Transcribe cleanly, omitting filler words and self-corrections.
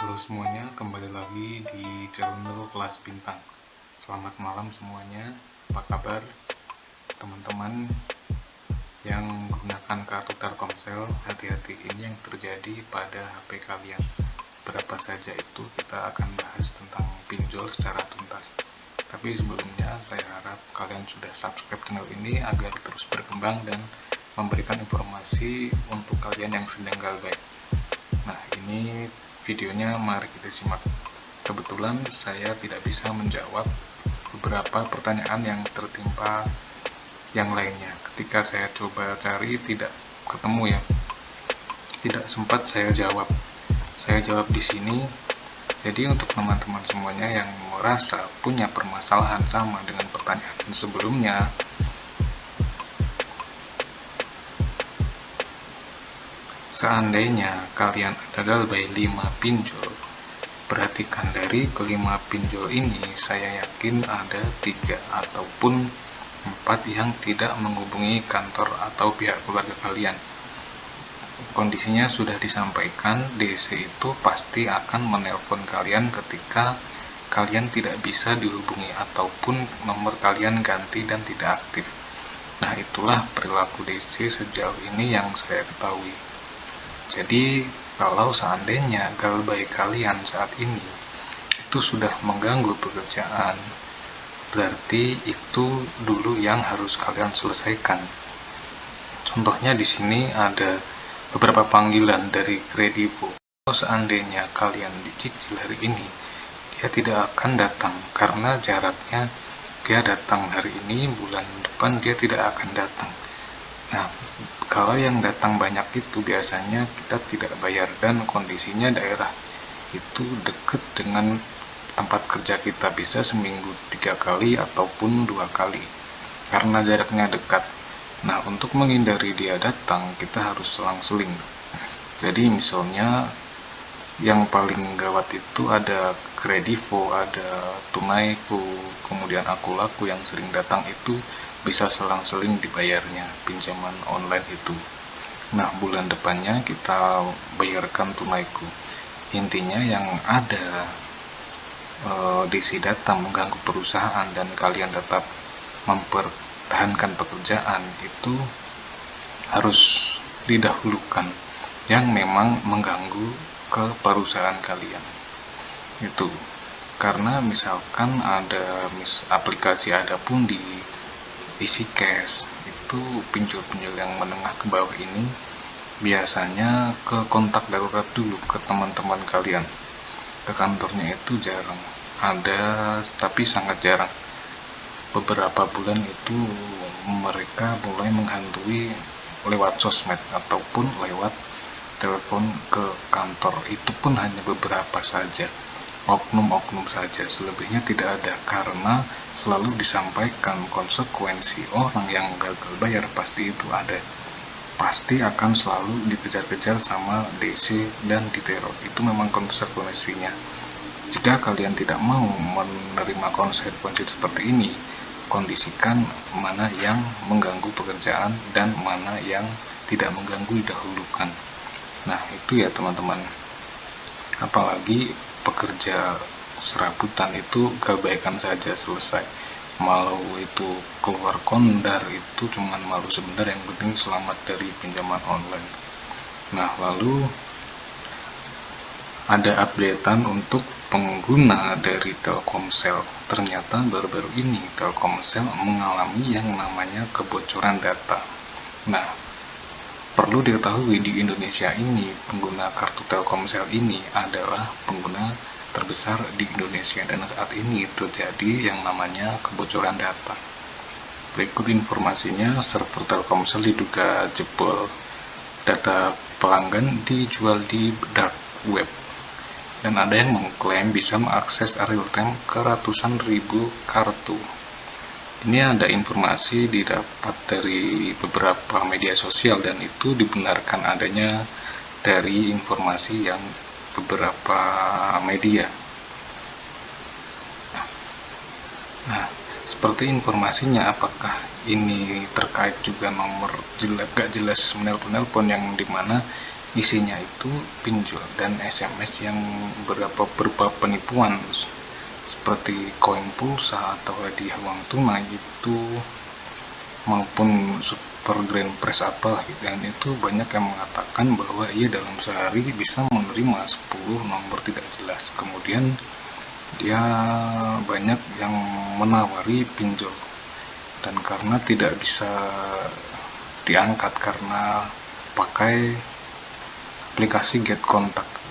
Halo semuanya, kembali lagi di channel Kelas Bintang. Selamat malam semuanya, apa kabar teman-teman yang menggunakan kartu Telkomsel? Hati-hati, ini yang terjadi pada HP kalian. Berapa saja itu kita akan bahas tentang pinjol secara tuntas. Tapi sebelumnya saya harap kalian sudah subscribe channel ini agar terus berkembang dan memberikan informasi untuk kalian yang sedang galbay. Nah, ini videonya, mari kita simak. Kebetulan saya tidak bisa menjawab beberapa pertanyaan yang tertimpa yang lainnya. Ketika saya coba cari tidak ketemu ya. Tidak sempat saya jawab. Saya jawab di sini. Jadi untuk teman-teman semuanya yang merasa punya permasalahan sama dengan pertanyaan sebelumnya, seandainya kalian ada galbay 5 pinjol, perhatikan dari kelima pinjol ini, saya yakin ada 3 ataupun 4 yang tidak menghubungi kantor atau pihak keluarga kalian. Kondisinya sudah disampaikan, DC itu pasti akan menelpon kalian ketika kalian tidak bisa dihubungi ataupun nomor kalian ganti dan tidak aktif. Nah, itulah perilaku DC sejauh ini yang saya ketahui. Jadi, kalau seandainya galbay kalian saat ini itu sudah mengganggu pekerjaan, berarti itu dulu yang harus kalian selesaikan. Contohnya di sini ada beberapa panggilan dari Kredivo. Kalau seandainya kalian dicicil hari ini, dia tidak akan datang karena jaraknya dia datang hari ini, bulan depan dia tidak akan datang. Nah, kalau yang datang banyak itu biasanya kita tidak bayar dan kondisinya daerah itu dekat dengan tempat kerja kita, bisa seminggu 3 kali ataupun 2 kali karena jaraknya dekat. Nah, untuk menghindari dia datang, kita harus selang-seling. Jadi misalnya yang paling gawat itu ada Kredivo, ada Tunaiku, kemudian Aku Laku yang sering datang itu bisa selang-seling dibayarnya pinjaman online itu. Nah, bulan depannya kita bayarkan Tunaiku. Intinya yang ada DC datang mengganggu perusahaan dan kalian tetap mempertahankan pekerjaan itu harus didahulukan yang memang mengganggu ke perusahaan kalian itu. Karena misalkan ada aplikasi ada Pundi, Isi Cash, itu pinjol-pinjol yang menengah ke bawah ini biasanya ke kontak darurat dulu ke teman-teman kalian. Ke kantornya itu jarang ada, tapi sangat jarang. Beberapa bulan itu mereka mulai menghantui lewat sosmed ataupun lewat telepon ke kantor. Itu pun hanya beberapa saja, oknum-oknum saja, selebihnya tidak ada. Karena selalu disampaikan konsekuensi orang yang gagal bayar pasti itu ada, pasti akan selalu dikejar-kejar sama DC dan diteror. Itu memang konsekuensinya. Jika kalian tidak mau menerima konsekuensi seperti ini, kondisikan mana yang mengganggu pekerjaan dan mana yang tidak mengganggu, dahulukan. Nah, itu ya teman-teman. Apalagi pekerja serabutan itu galbaykan saja selesai. Malu itu keluar kondar itu cuman malu sebentar, yang penting selamat dari pinjaman online. Nah, lalu ada updatean untuk pengguna dari Telkomsel. Ternyata baru-baru ini Telkomsel mengalami yang namanya kebocoran data. Nah, perlu diketahui di Indonesia ini pengguna kartu Telkomsel ini adalah pengguna terbesar di Indonesia dan saat ini terjadi yang namanya kebocoran data. Berikut informasinya, server Telkomsel diduga jebol, data pelanggan dijual di dark web, dan ada yang mengklaim bisa mengakses real time ke ratusan ribu kartu. Ini ada informasi didapat dari beberapa media sosial dan itu dibenarkan adanya dari informasi yang beberapa media. Nah, seperti informasinya, apakah ini terkait juga nomor gak jelas menelpon yang dimana isinya itu pinjol dan SMS yang berupa penipuan seperti koin pulsa atau hadiah uang tunai itu, maupun super grand prize apa gitu. Dan itu banyak yang mengatakan bahwa ia dalam sehari bisa menerima 10 nomor tidak jelas. Kemudian dia banyak yang menawari pinjol, dan karena tidak bisa diangkat karena pakai aplikasi Get Contact